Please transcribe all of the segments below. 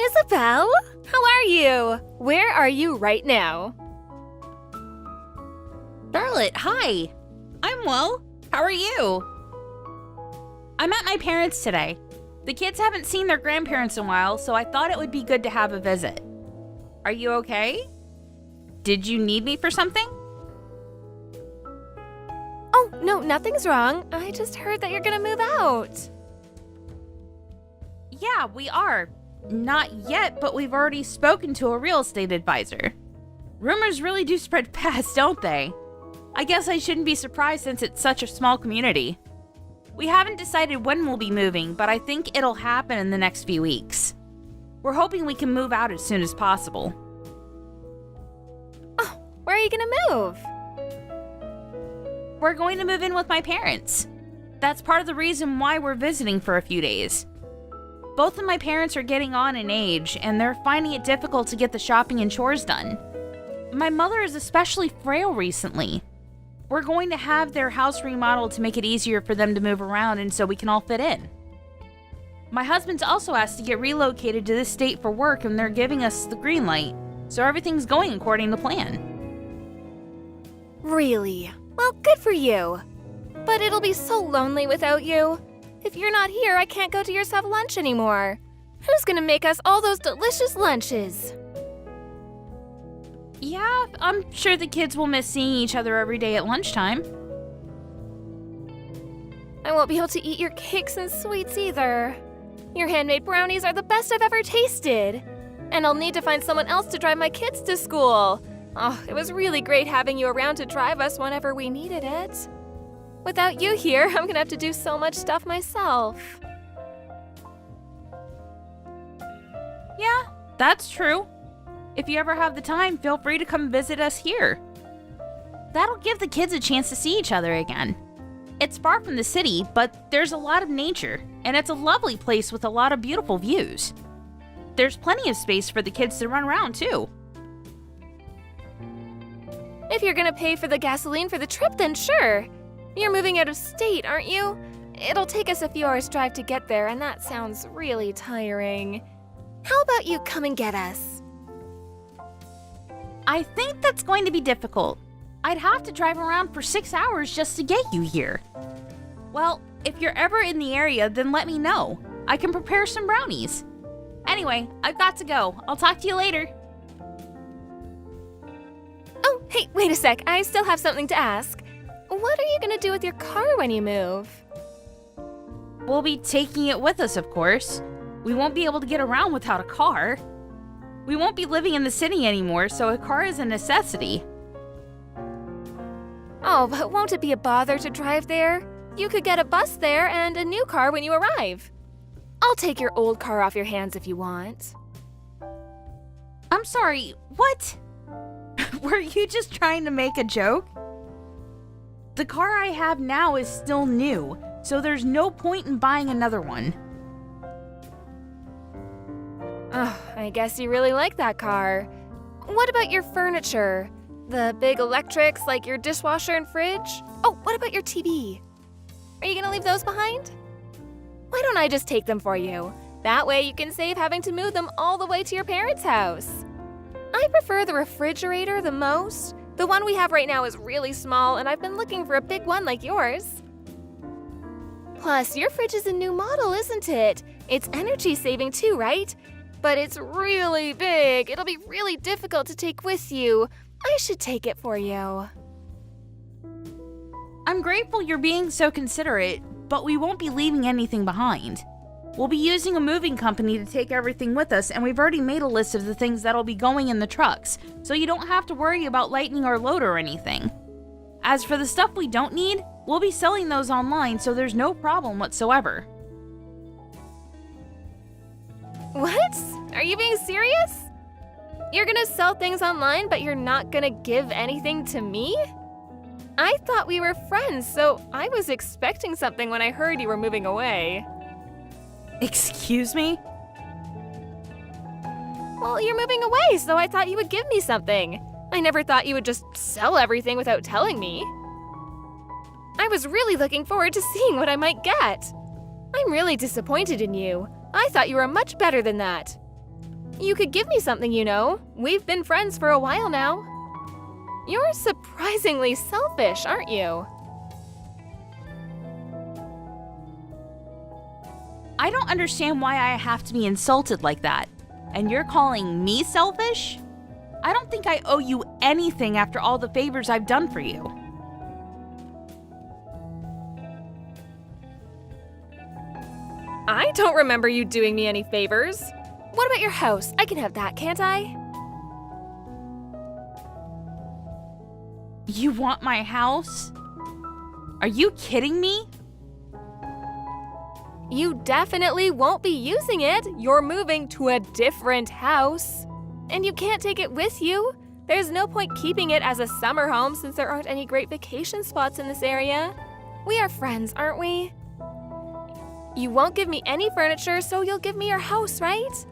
Isabel? How are you? Where are you right now? Charlotte, hi. I'm well. How are you? I'm at my parents' today. The kids haven't seen their grandparents in a while, so I thought it would be good to have a visit. Are you okay? Did you need me for something? Oh, no, nothing's wrong. I just heard that you're gonna move out. Yeah, we are. Not yet, but we've already spoken to a real estate advisor. Rumors really do spread fast, don't they? I guess I shouldn't be surprised since it's such a small community. We haven't decided when we'll be moving, but I think it'll happen in the next few weeks. We're hoping we can move out as soon as possible. Oh, where are you gonna move? We're going to move in with my parents. That's part of the reason why we're visiting for a few days. Both of my parents are getting on in age, and they're finding it difficult to get the shopping and chores done. My mother is especially frail recently. We're going to have their house remodeled to make it easier for them to move around and so we can all fit in. My husband's also asked to get relocated to this state for work, and they're giving us the green light, so everything's going according to plan. Really? Well, good for you. But it'll be so lonely without you. If you're not here, I can't go to your lunch anymore. Who's gonna make us all those delicious lunches? Yeah, I'm sure the kids will miss seeing each other every day at lunchtime. I won't be able to eat your cakes and sweets either. Your handmade brownies are the best I've ever tasted. And I'll need to find someone else to drive my kids to school. Oh, it was really great having you around to drive us whenever we needed it. Without you here, I'm gonna have to do so much stuff myself. Yeah, that's true. If you ever have the time, feel free to come visit us here. That'll give the kids a chance to see each other again. It's far from the city, but there's a lot of nature, and it's a lovely place with a lot of beautiful views. There's plenty of space for the kids to run around, too. If you're gonna pay for the gasoline for the trip, then sure. You're moving out of state, aren't you? It'll take us a few hours' drive to get there, and that sounds really tiring. How about you come and get us? I think that's going to be difficult. I'd have to drive around for 6 hours just to get you here. Well, if you're ever in the area, then let me know. I can prepare some brownies. Anyway, I've got to go. I'll talk to you later. Oh, hey, wait a sec. I still have something to ask. What are you gonna do with your car when you move? We'll be taking it with us, of course. We won't be able to get around without a car. We won't be living in the city anymore, so a car is a necessity. Oh, but won't it be a bother to drive there? You could get a bus there and a new car when you arrive. I'll take your old car off your hands if you want. I'm sorry, what? Were you just trying to make a joke? The car I have now is still new, so there's no point in buying another one. Oh, I guess you really like that car. What about your furniture? The big electrics like your dishwasher and fridge? Oh, what about your TV? Are you gonna leave those behind? Why don't I just take them for you? That way you can save having to move them all the way to your parents' house. I prefer the refrigerator the most. The one we have right now is really small, and I've been looking for a big one like yours. Plus, your fridge is a new model, isn't it? It's energy saving too, right? But it's really big. It'll be really difficult to take with you. I should take it for you. I'm grateful you're being so considerate, but we won't be leaving anything behind. We'll be using a moving company to take everything with us, and we've already made a list of the things that'll be going in the trucks, so you don't have to worry about lightening our load or anything. As for the stuff we don't need, we'll be selling those online, so there's no problem whatsoever. What? Are you being serious? You're gonna sell things online, but you're not gonna give anything to me? I thought we were friends, so I was expecting something when I heard you were moving away. Excuse me? Well, you're moving away, so I thought you would give me something. I never thought you would just sell everything without telling me. I was really looking forward to seeing what I might get. I'm really disappointed in you. I thought you were much better than that. You could give me something, you know. We've been friends for a while now. You're surprisingly selfish, aren't you? I don't understand why I have to be insulted like that. And you're calling me selfish? I don't think I owe you anything after all the favors I've done for you. I don't remember you doing me any favors. What about your house? I can have that, can't I? You want my house? Are you kidding me? You definitely won't be using it. You're moving to a different house. And you can't take it with you. There's no point keeping it as a summer home since there aren't any great vacation spots in this area. We are friends, aren't we? You won't give me any furniture, so you'll give me your house, right?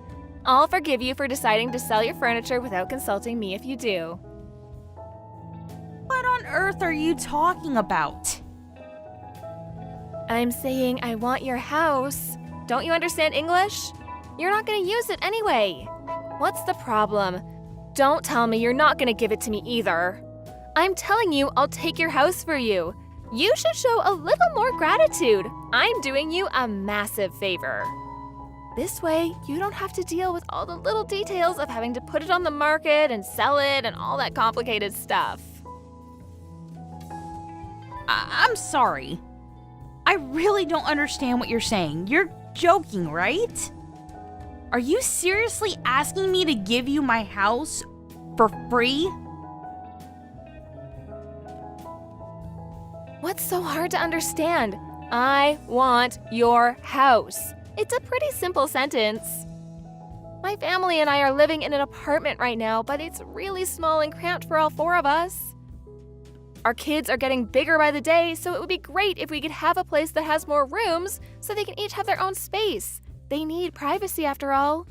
I'll forgive you for deciding to sell your furniture without consulting me if you do. What on earth are you talking about? I'm saying I want your house. Don't you understand English? You're not gonna use it anyway. What's the problem? Don't tell me you're not gonna give it to me either. I'm telling you I'll take your house for you. You should show a little more gratitude. I'm doing you a massive favor. This way, you don't have to deal with all the little details of having to put it on the market and sell it and all that complicated stuff. I'm sorry. I really don't understand what you're saying. You're joking, right? Are you seriously asking me to give you my house for free? What's so hard to understand? I want your house. It's a pretty simple sentence. My family and I are living in an apartment right now, but it's really small and cramped for all four of us. Our kids are getting bigger by the day, so it would be great if we could have a place that has more rooms so they can each have their own space. They need privacy after all.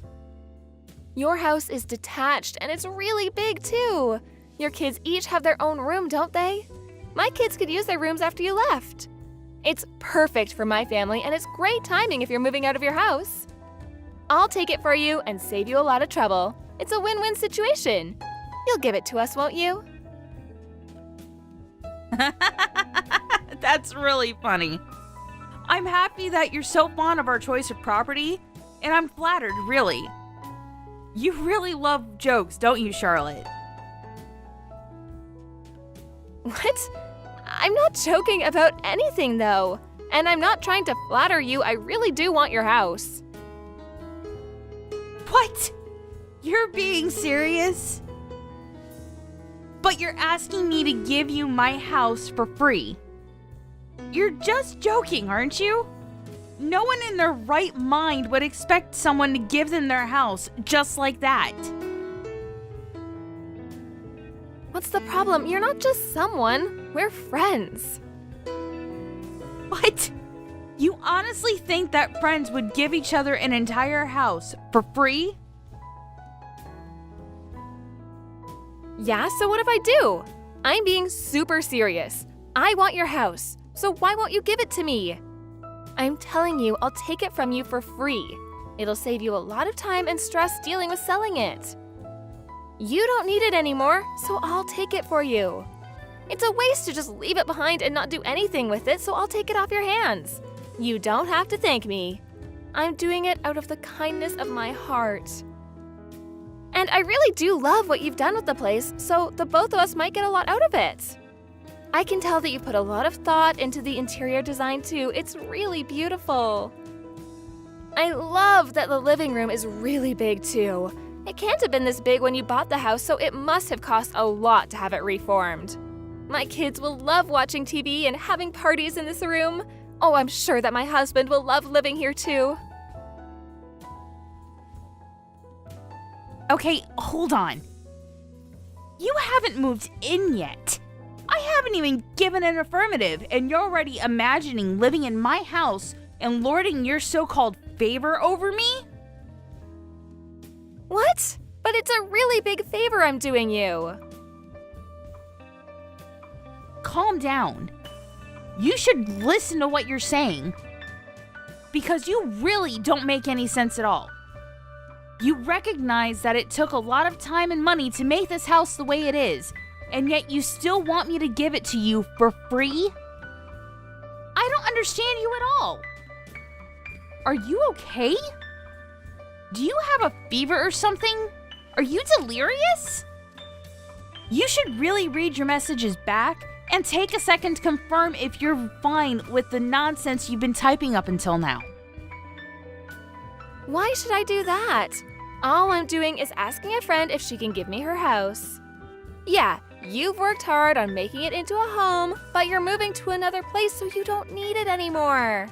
Your house is detached and it's really big too. Your kids each have their own room, don't they? My kids could use their rooms after you left. It's perfect for my family and it's great timing if you're moving out of your house. I'll take it for you and save you a lot of trouble. It's a win-win situation. You'll give it to us, won't you? That's really funny. I'm happy that you're so fond of our choice of property, and I'm flattered, really. You really love jokes, don't you, Charlotte? What? I'm not joking about anything, though. And I'm not trying to flatter you. I really do want your house. What? You're being serious? But you're asking me to give you my house for free. You're just joking, aren't you? No one in their right mind would expect someone to give them their house just like that. What's the problem? You're not just someone. We're friends. What? You honestly think that friends would give each other an entire house for free? Yeah, so what if I do? I'm being super serious. I want your house, so why won't you give it to me? I'm telling you, I'll take it from you for free. It'll save you a lot of time and stress dealing with selling it. You don't need it anymore, so I'll take it for you. It's a waste to just leave it behind and not do anything with it, so I'll take it off your hands. You don't have to thank me. I'm doing it out of the kindness of my heart. And I really do love what you've done with the place, so the both of us might get a lot out of it. I can tell that you put a lot of thought into the interior design too. It's really beautiful. I love that the living room is really big too. It can't have been this big when you bought the house, so it must have cost a lot to have it reformed. My kids will love watching TV and having parties in this room. Oh, I'm sure that my husband will love living here too. Okay, hold on. You haven't moved in yet. I haven't even given an affirmative, and you're already imagining living in my house and lording your so-called favor over me? What? But it's a really big favor I'm doing you. Calm down. You should listen to what you're saying, because you really don't make any sense at all. You recognize that it took a lot of time and money to make this house the way it is, and yet you still want me to give it to you for free? I don't understand you at all. Are you okay? Do you have a fever or something? Are you delirious? You should really read your messages back and take a second to confirm if you're fine with the nonsense you've been typing up until now. Why should I do that? All I'm doing is asking a friend if she can give me her house. Yeah, you've worked hard on making it into a home, but you're moving to another place so you don't need it anymore.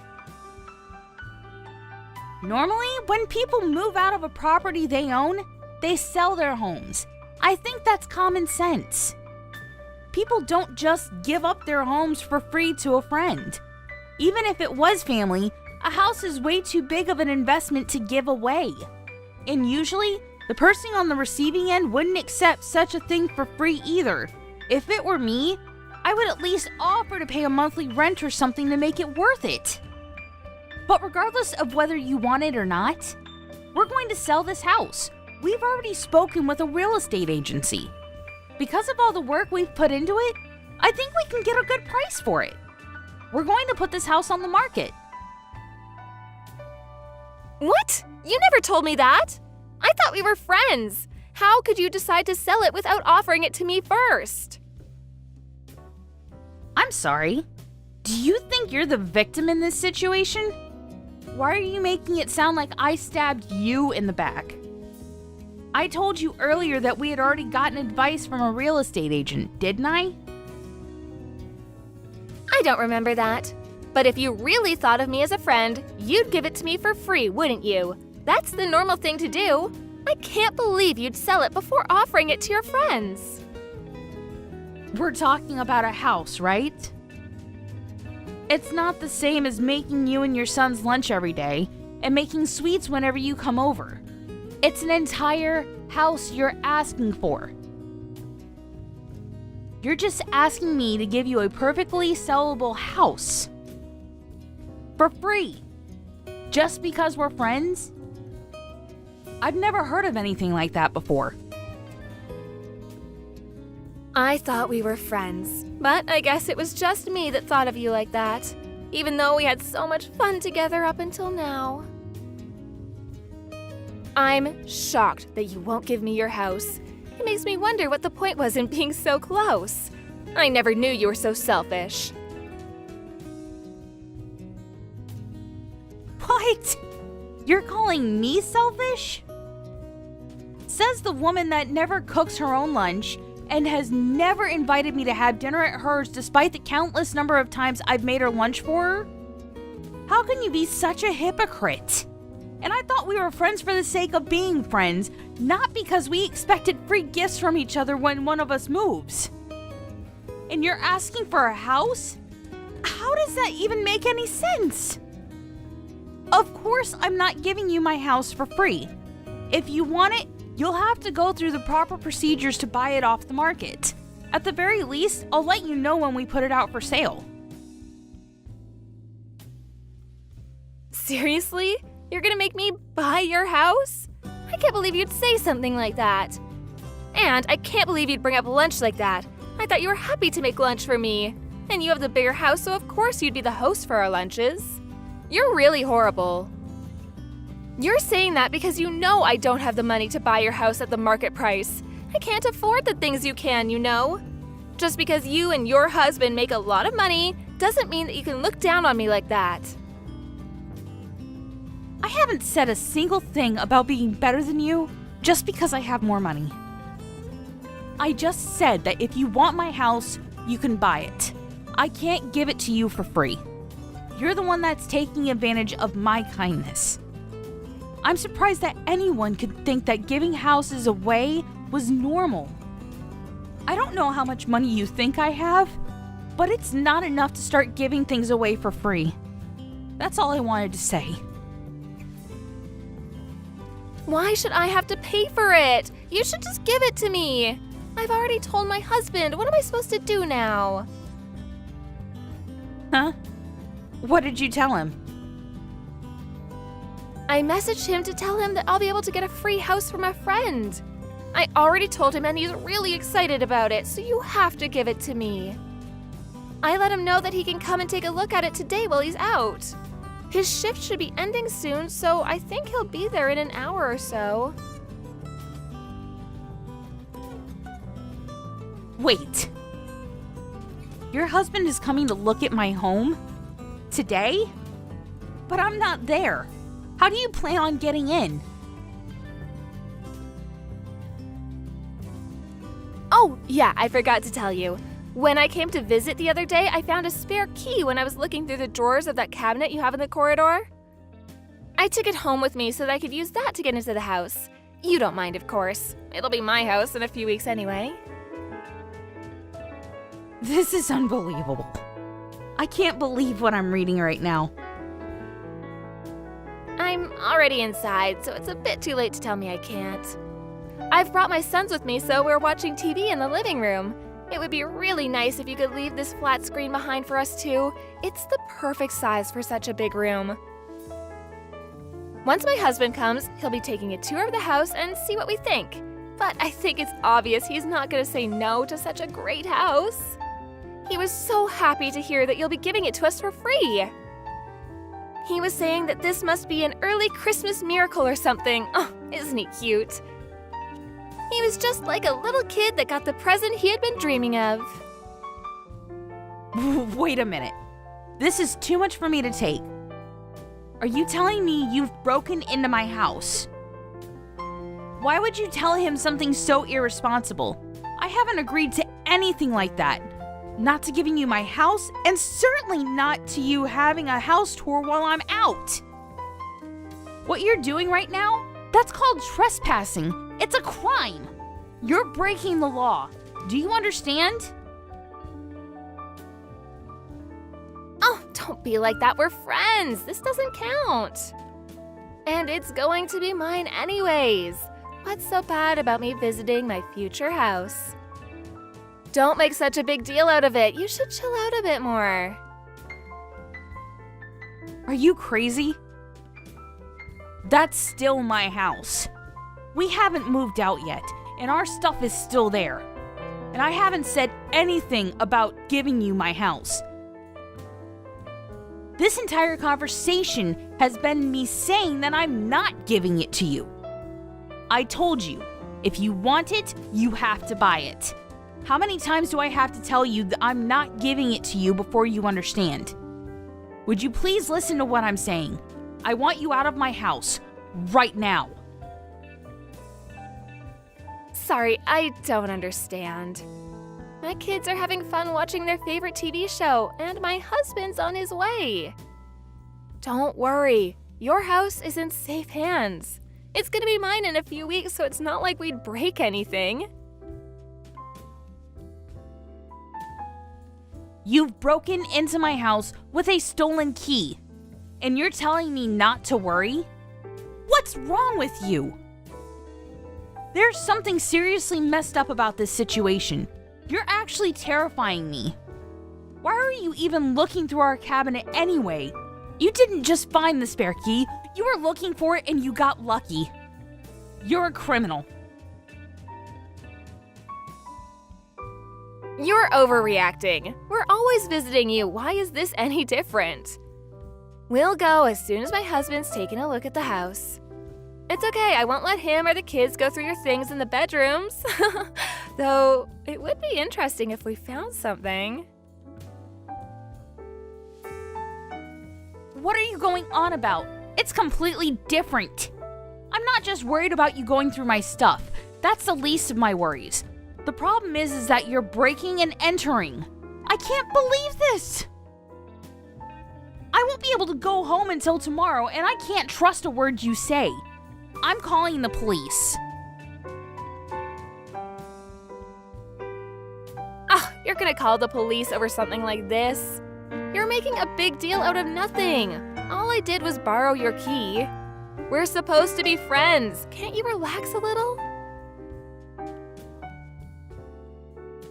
Normally, when people move out of a property they own, they sell their homes. I think that's common sense. People don't just give up their homes for free to a friend. Even if it was family, a house is way too big of an investment to give away. And usually, the person on the receiving end wouldn't accept such a thing for free either. If it were me, I would at least offer to pay a monthly rent or something to make it worth it. But regardless of whether you want it or not, we're going to sell this house. We've already spoken with a real estate agency. Because of all the work we've put into it, I think we can get a good price for it. We're going to put this house on the market. What? You never told me that. I thought we were friends. How could you decide to sell it without offering it to me first? I'm sorry. Do you think you're the victim in this situation? Why are you making it sound like I stabbed you in the back? I told you earlier that we had already gotten advice from a real estate agent, didn't I? I don't remember that. But if you really thought of me as a friend, you'd give it to me for free, wouldn't you? That's the normal thing to do. I can't believe you'd sell it before offering it to your friends. We're talking about a house, right? It's not the same as making you and your son's lunch every day and making sweets whenever you come over. It's an entire house you're asking for. You're just asking me to give you a perfectly sellable house. For free. Just because we're friends? I've never heard of anything like that before. I thought we were friends, but I guess it was just me that thought of you like that, even though we had so much fun together up until now. I'm shocked that you won't give me your house. It makes me wonder what the point was in being so close. I never knew you were so selfish. What? You're calling me selfish? Says the woman that never cooks her own lunch and has never invited me to have dinner at hers despite the countless number of times I've made her lunch for her? How can you be such a hypocrite? And I thought we were friends for the sake of being friends, not because we expected free gifts from each other when one of us moves. And you're asking for a house? How does that even make any sense? Of course I'm not giving you my house for free. If you want it, you'll have to go through the proper procedures to buy it off the market. At the very least, I'll let you know when we put it out for sale. Seriously? You're gonna make me buy your house? I can't believe you'd say something like that. And I can't believe you'd bring up lunch like that. I thought you were happy to make lunch for me. And you have the bigger house, so of course you'd be the host for our lunches. You're really horrible. You're saying that because you know I don't have the money to buy your house at the market price. I can't afford the things you can, you know. Just because you and your husband make a lot of money doesn't mean that you can look down on me like that. I haven't said a single thing about being better than you just because I have more money. I just said that if you want my house, you can buy it. I can't give it to you for free. You're the one that's taking advantage of my kindness. I'm surprised that anyone could think that giving houses away was normal. I don't know how much money you think I have, but it's not enough to start giving things away for free. That's all I wanted to say. Why should I have to pay for it? You should just give it to me. I've already told my husband. What am I supposed to do now? Huh? What did you tell him? I messaged him to tell him that I'll be able to get a free house from a friend. I already told him and he's really excited about it, so you have to give it to me. I let him know that he can come and take a look at it today while he's out. His shift should be ending soon, so I think he'll be there in an hour or so. Wait. Your husband is coming to look at my home? Today? But I'm not there. How do you plan on getting in? Oh, yeah, I forgot to tell you. When I came to visit the other day, I found a spare key when I was looking through the drawers of that cabinet you have in the corridor. I took it home with me so that I could use that to get into the house. You don't mind, of course. It'll be my house in a few weeks anyway. This is unbelievable. I can't believe what I'm reading right now. I'm already inside, so it's a bit too late to tell me I can't. I've brought my sons with me, so we're watching TV in the living room. It would be really nice if you could leave this flat screen behind for us too. It's the perfect size for such a big room. Once my husband comes, he'll be taking a tour of the house and see what we think. But I think it's obvious he's not going to say no to such a great house. He was so happy to hear that you'll be giving it to us for free. He was saying that this must be an early Christmas miracle or something. Oh, isn't he cute? He was just like a little kid that got the present he had been dreaming of. Wait a minute. This is too much for me to take. Are you telling me you've broken into my house? Why would you tell him something so irresponsible? I haven't agreed to anything like that. Not to giving you my house, and certainly not to you having a house tour while I'm out. What you're doing right now, that's called trespassing. It's a crime. You're breaking the law. Do you understand? Oh, don't be like that. We're friends. This doesn't count. And it's going to be mine anyways. What's so bad about me visiting my future house? Don't make such a big deal out of it. You should chill out a bit more. Are you crazy? That's still my house. We haven't moved out yet, and our stuff is still there. And I haven't said anything about giving you my house. This entire conversation has been me saying that I'm not giving it to you. I told you, if you want it, you have to buy it. How many times do I have to tell you that I'm not giving it to you before you understand? Would you please listen to what I'm saying? I want you out of my house, right now. Sorry, I don't understand. My kids are having fun watching their favorite TV show, and my husband's on his way. Don't worry, your house is in safe hands. It's gonna be mine in a few weeks, so it's not like we'd break anything. You've broken into my house with a stolen key, and you're telling me not to worry? What's wrong with you? There's something seriously messed up about this situation. You're actually terrifying me. Why are you even looking through our cabinet anyway? You didn't just find the spare key, you were looking for it and you got lucky. You're a criminal. You're overreacting. We're always visiting you. Why is this any different? We'll go as soon as my husband's taken a look at the house. It's okay, I won't let him or the kids go through your things in the bedrooms. Though, it would be interesting if we found something. What are you going on about? It's completely different. I'm not just worried about you going through my stuff. That's the least of my worries. The problem is that you're breaking and entering. I can't believe this. I won't be able to go home until tomorrow, and I can't trust a word you say. I'm calling the police. You're gonna call the police over something like this? You're making a big deal out of nothing. All I did was borrow your key. We're supposed to be friends. Can't you relax a little?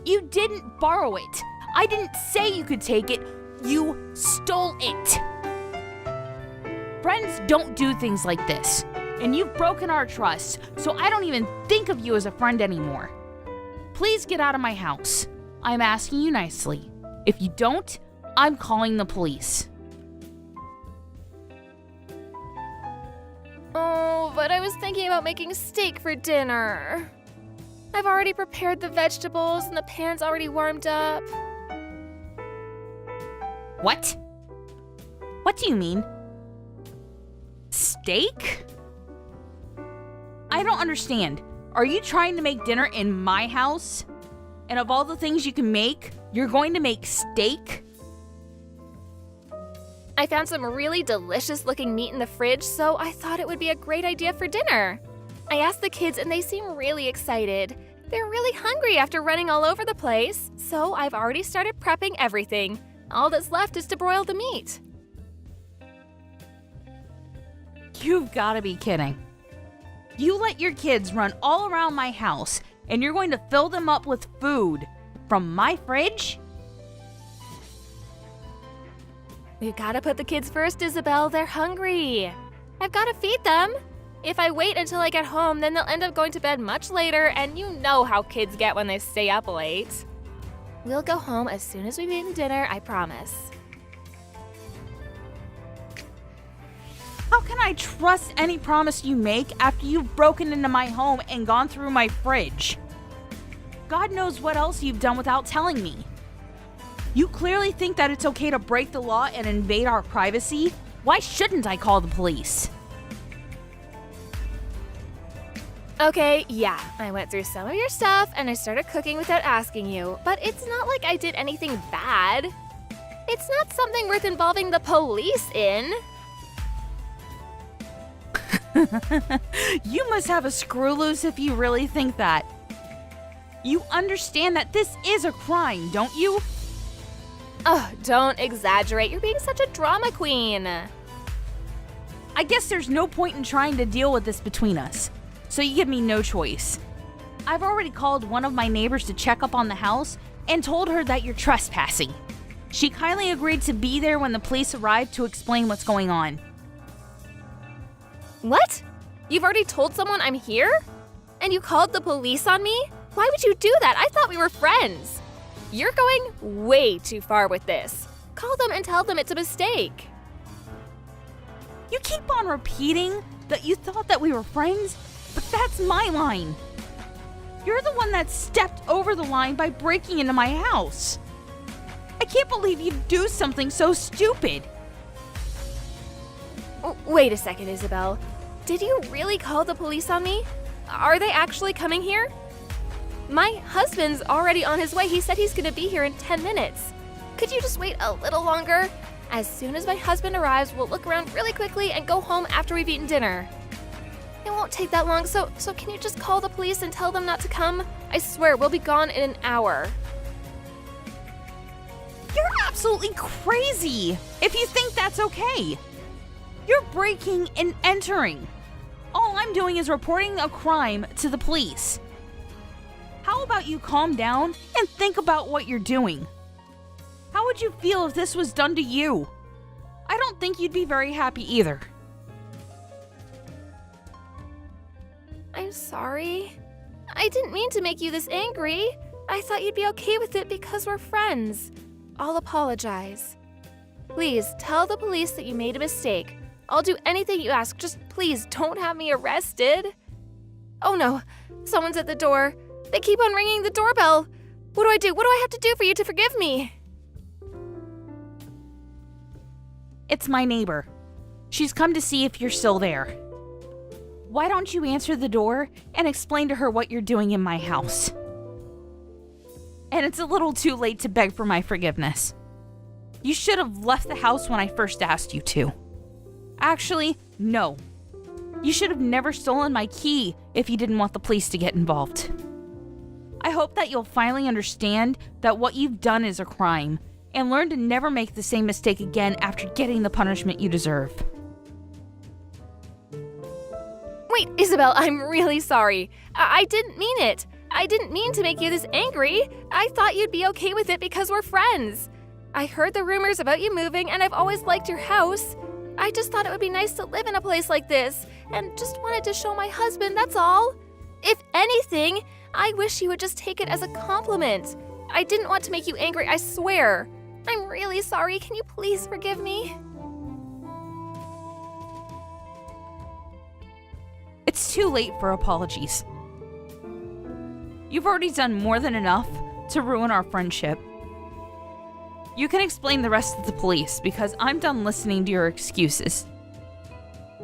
You didn't borrow it. I didn't say you could take it. You stole it. Friends don't do things like this. And you've broken our trust, so I don't even think of you as a friend anymore. Please get out of my house. I'm asking you nicely. If you don't, I'm calling the police. Oh, but I was thinking about making steak for dinner. I've already prepared the vegetables and the pan's already warmed up. What? What do you mean? Steak? I don't understand. Are you trying to make dinner in my house? And of all the things you can make, you're going to make steak? I found some really delicious looking meat in the fridge, so I thought it would be a great idea for dinner. I asked the kids and they seem really excited. They're really hungry after running all over the place, so I've already started prepping everything. All that's left is to broil the meat. You've got to be kidding. You let your kids run all around my house, and you're going to fill them up with food from my fridge? We've got to put the kids first, Isabel. They're hungry. I've got to feed them. If I wait until I get home, then they'll end up going to bed much later, and you know how kids get when they stay up late. We'll go home as soon as we've eaten dinner, I promise. How can I trust any promise you make after you've broken into my home and gone through my fridge? God knows what else you've done without telling me. You clearly think that it's okay to break the law and invade our privacy. Why shouldn't I call the police? Okay, yeah, I went through some of your stuff and I started cooking without asking you, but it's not like I did anything bad. It's not something worth involving the police in. You must have a screw loose if you really think that. You understand that this is a crime, don't you? Oh, don't exaggerate. You're being such a drama queen. I guess there's no point in trying to deal with this between us, so you give me no choice. I've already called one of my neighbors to check up on the house and told her that you're trespassing. She kindly agreed to be there when the police arrived to explain what's going on. What? You've already told someone I'm here? And you called the police on me? Why would you do that? I thought we were friends. You're going way too far with this. Call them and tell them it's a mistake. You keep on repeating that you thought that we were friends, but that's my line. You're the one that stepped over the line by breaking into my house. I can't believe you'd do something so stupid. Wait a second, Isabel. Did you really call the police on me? Are they actually coming here? My husband's already on his way. He said he's gonna be here in 10 minutes. Could you just wait a little longer? As soon as my husband arrives, we'll look around really quickly and go home after we've eaten dinner. It won't take that long, so can you just call the police and tell them not to come? I swear, we'll be gone in an hour. You're absolutely crazy if you think that's okay. You're breaking and entering. All I'm doing is reporting a crime to the police. How about you calm down and think about what you're doing? How would you feel if this was done to you? I don't think you'd be very happy either. I'm sorry. I didn't mean to make you this angry. I thought you'd be okay with it because we're friends. I'll apologize. Please tell the police that you made a mistake. I'll do anything you ask. Just please don't have me arrested. Oh no, someone's at the door. They keep on ringing the doorbell. What do I do? What do I have to do for you to forgive me? It's my neighbor. She's come to see if you're still there. Why don't you answer the door and explain to her what you're doing in my house? And it's a little too late to beg for my forgiveness. You should have left the house when I first asked you to. Actually, no. You should have never stolen my key if you didn't want the police to get involved. I hope that you'll finally understand that what you've done is a crime and learn to never make the same mistake again after getting the punishment you deserve. Wait, Isabel, I'm really sorry. I didn't mean it. I didn't mean to make you this angry. I thought you'd be okay with it because we're friends. I heard the rumors about you moving and I've always liked your house. I just thought it would be nice to live in a place like this, and just wanted to show my husband, that's all. If anything, I wish you would just take it as a compliment. I didn't want to make you angry, I swear. I'm really sorry. Can you please forgive me? It's too late for apologies. You've already done more than enough to ruin our friendship. You can explain the rest to the police because I'm done listening to your excuses.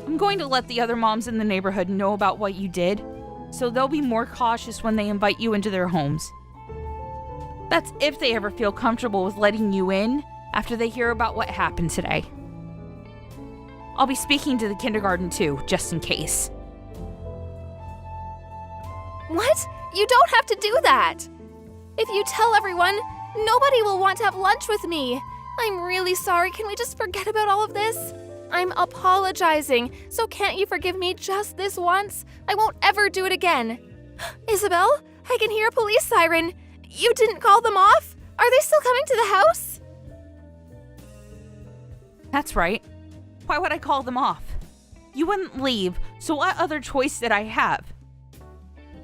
I'm going to let the other moms in the neighborhood know about what you did, so they'll be more cautious when they invite you into their homes. That's if they ever feel comfortable with letting you in after they hear about what happened today. I'll be speaking to the kindergarten too, just in case. What? You don't have to do that. If you tell everyone, nobody will want to have lunch with me. I'm really sorry. Can we just forget about all of this? I'm apologizing, so can't you forgive me just this once? I won't ever do it again. Isabel, I can hear a police siren. You didn't call them off? Are they still coming to the house? That's right. Why would I call them off? You wouldn't leave, so what other choice did I have?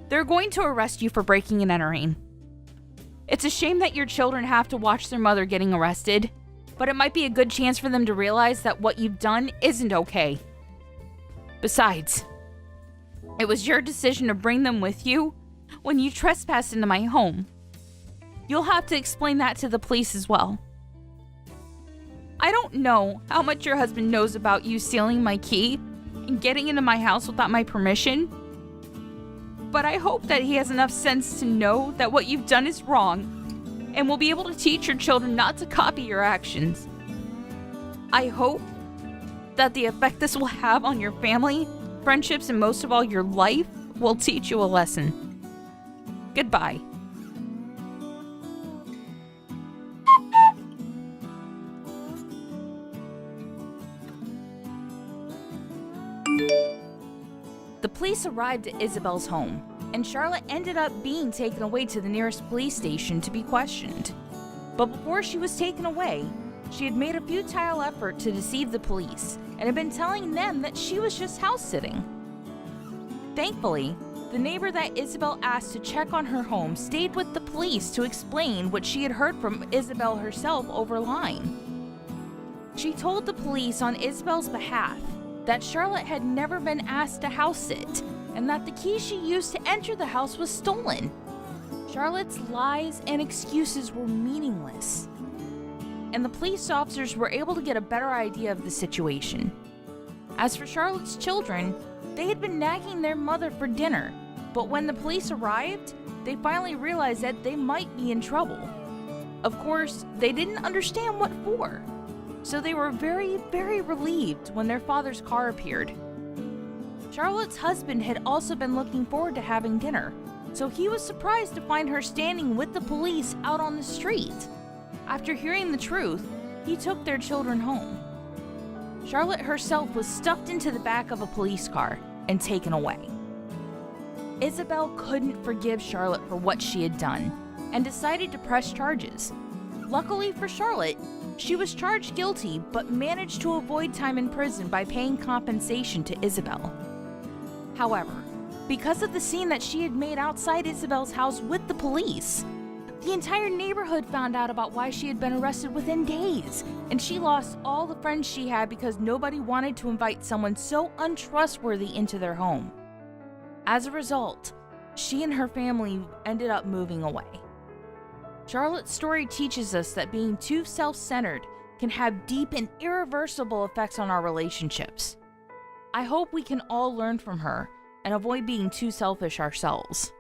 They're going to arrest you for breaking and entering. It's a shame that your children have to watch their mother getting arrested, but it might be a good chance for them to realize that what you've done isn't okay. Besides, it was your decision to bring them with you when you trespassed into my home. You'll have to explain that to the police as well. I don't know how much your husband knows about you stealing my key and getting into my house without my permission, but I hope that he has enough sense to know that what you've done is wrong and will be able to teach your children not to copy your actions. I hope that the effect this will have on your family, friendships, and most of all your life will teach you a lesson. Goodbye. The police arrived at Isabel's home, and Charlotte ended up being taken away to the nearest police station to be questioned. But before she was taken away, she had made a futile effort to deceive the police and had been telling them that she was just house-sitting. Thankfully, the neighbor that Isabel asked to check on her home stayed with the police to explain what she had heard from Isabel herself over line. She told the police on Isabel's behalf that Charlotte had never been asked to house sit, and that the key she used to enter the house was stolen. Charlotte's lies and excuses were meaningless, and the police officers were able to get a better idea of the situation. As for Charlotte's children, they had been nagging their mother for dinner, but when the police arrived, they finally realized that they might be in trouble. Of course, they didn't understand what for, so they were very, very relieved when their father's car appeared. Charlotte's husband had also been looking forward to having dinner, so he was surprised to find her standing with the police out on the street. After hearing the truth, he took their children home. Charlotte herself was stuffed into the back of a police car and taken away. Isabel couldn't forgive Charlotte for what she had done and decided to press charges. Luckily for Charlotte, she was charged guilty but managed to avoid time in prison by paying compensation to Isabel. However, because of the scene that she had made outside Isabel's house with the police, the entire neighborhood found out about why she had been arrested within days, and she lost all the friends she had because nobody wanted to invite someone so untrustworthy into their home. As a result, she and her family ended up moving away. Charlotte's story teaches us that being too self-centered can have deep and irreversible effects on our relationships. I hope we can all learn from her and avoid being too selfish ourselves.